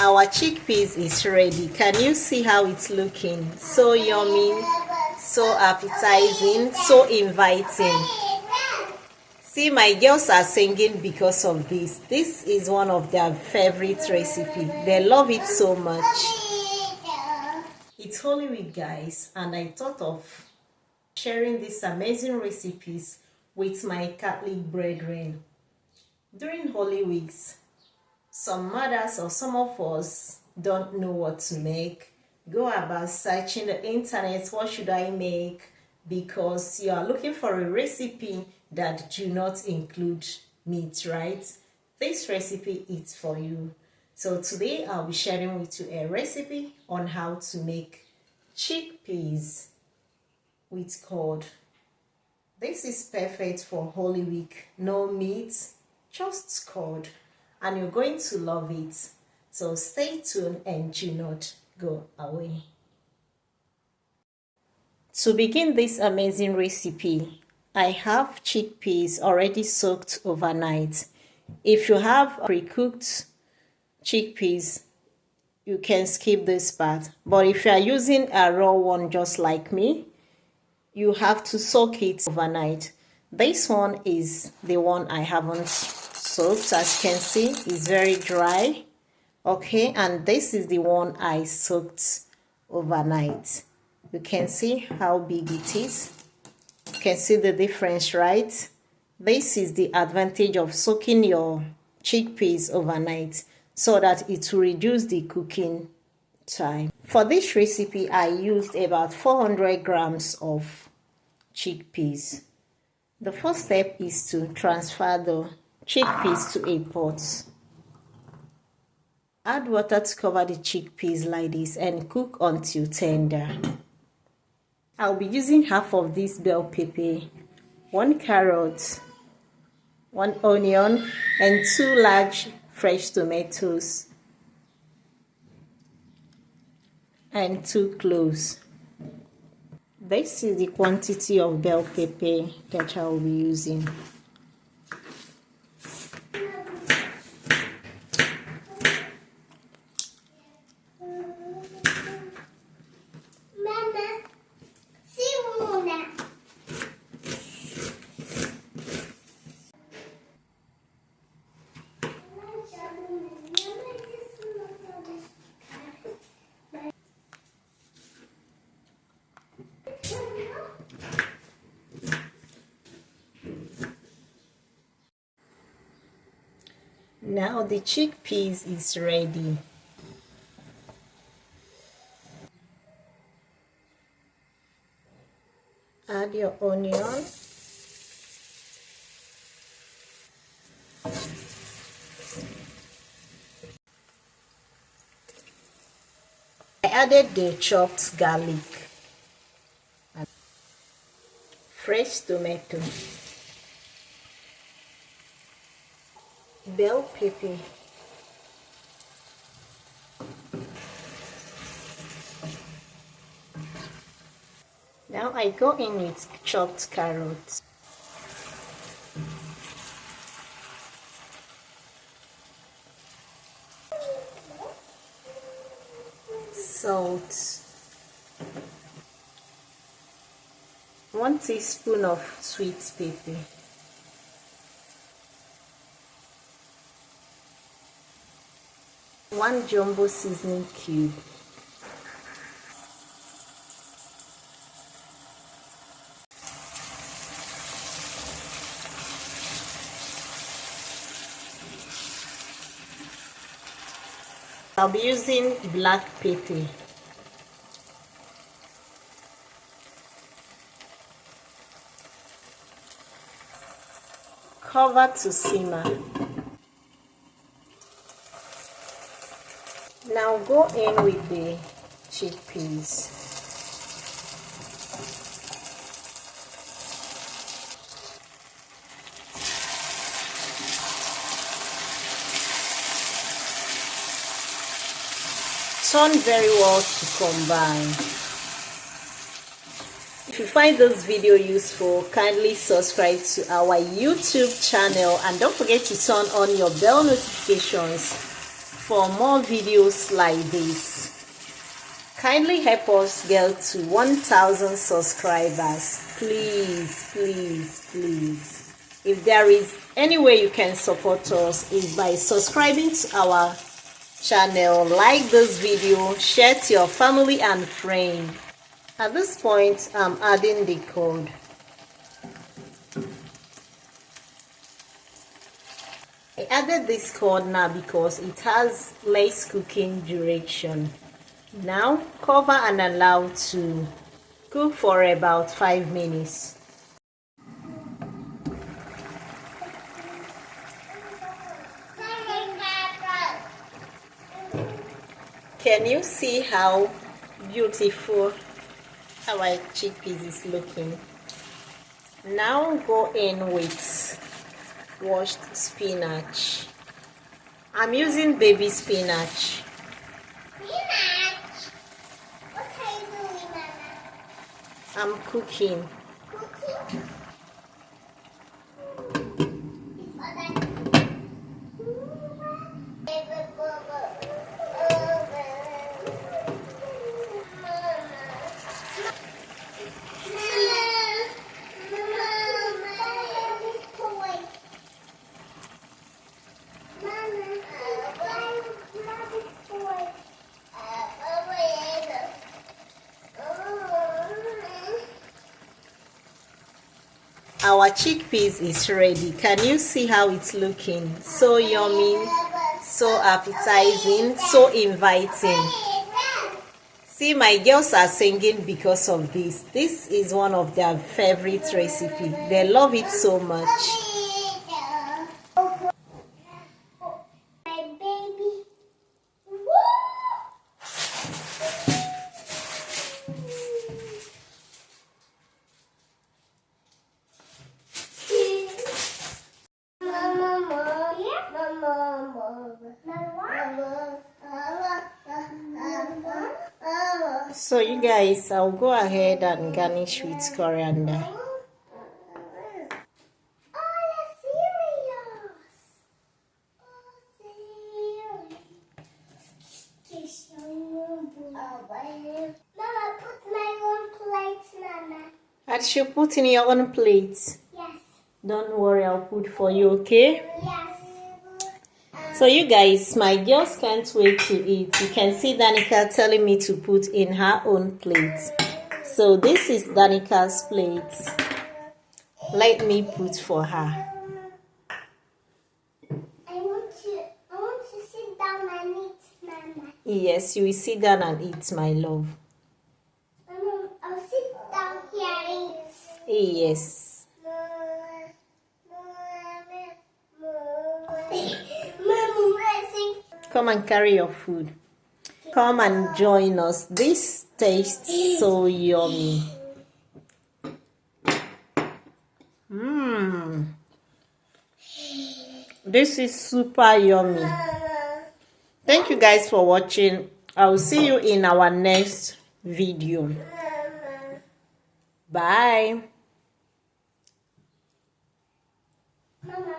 Our chickpeas is ready. Can you see how it's looking? So yummy, so appetizing, so inviting. See, my girls are singing because of this. This is one of their favorite recipe. They love it so much. It's Holy Week, guys, and I thought of sharing these amazing recipes with my Catholic brethren. During Holy Weeks, some mothers or some of us don't know what to make. Go about searching the internet, what should I make? Because you are looking for a recipe that do not include meat, right? This recipe is for you. So today I'll be sharing with you a recipe on how to make chickpeas with cod. This is perfect for Holy Week. No meat, just cod. And you're going to love it. So stay tuned and do not go away. To begin this amazing recipe, I have chickpeas already soaked overnight. If you have pre-cooked chickpeas, you can skip this part. But if you are using a raw one just like me, you have to soak it overnight. This one is the one I haven't soaked. As you can see, it's very dry. Okay, and this is the one I soaked overnight. You can see how big it is. You can see the difference, right? This is the advantage of soaking your chickpeas overnight, so that it will reduce the cooking time. For this recipe, I used about 400 grams of chickpeas. The first step is to transfer the chickpeas to a pot. Add water to cover the chickpeas like this and cook until tender. I'll be using half of this bell pepper, 1 carrot, 1 onion, and 2 large fresh tomatoes, and 2 cloves. This is the quantity of bell pepper that I will be using. Now the chickpeas is ready. Add your onion. I added the chopped garlic and fresh tomato, bell pepper, now I go in with chopped carrots, salt, 1 teaspoon of sweet pepper, one jumbo seasoning cube, I'll be using black pepper, cover to simmer. Now go in with the chickpeas. Turn very well to combine. If you find this video useful, kindly subscribe to our YouTube channel and don't forget to turn on your bell notifications for more videos like this. Kindly help us get to 1,000 subscribers. Please, please, please. If there is any way you can support us, is by subscribing to our channel, like this video, share to your family and friends. At this point, I'm adding the cod. I added this cod now because it has less cooking duration. Now cover and allow to cook for about 5 minutes. Can you see how beautiful our chickpeas is looking? Now go in with washed spinach. I'm using baby spinach. Spinach? What are you doing, Mama? I'm cooking. Cooking? Our chickpeas is ready. Can you see how it's looking? So yummy, so appetizing, so inviting. See, my girls are singing because of this. This is one of their favorite recipe. They love it so much. My baby. So you guys, I'll go ahead and garnish with coriander. Mama, put my own plate, Mama. I should put in your own plate. Yes. Don't worry, I'll put for you, okay? Yes. So you guys, my girls can't wait to eat. You can see Danica telling me to put in her own plate. So this is Danica's plate. Let me put for her. I want to sit down and eat, Mama. Yes, you will sit down and eat, my love. Mama, I'll sit down here and eat. Yes. Come and carry your food. Come and join us. This tastes so yummy. This is super yummy. Thank you guys for watching. I will see you in our next video. Bye. Mama.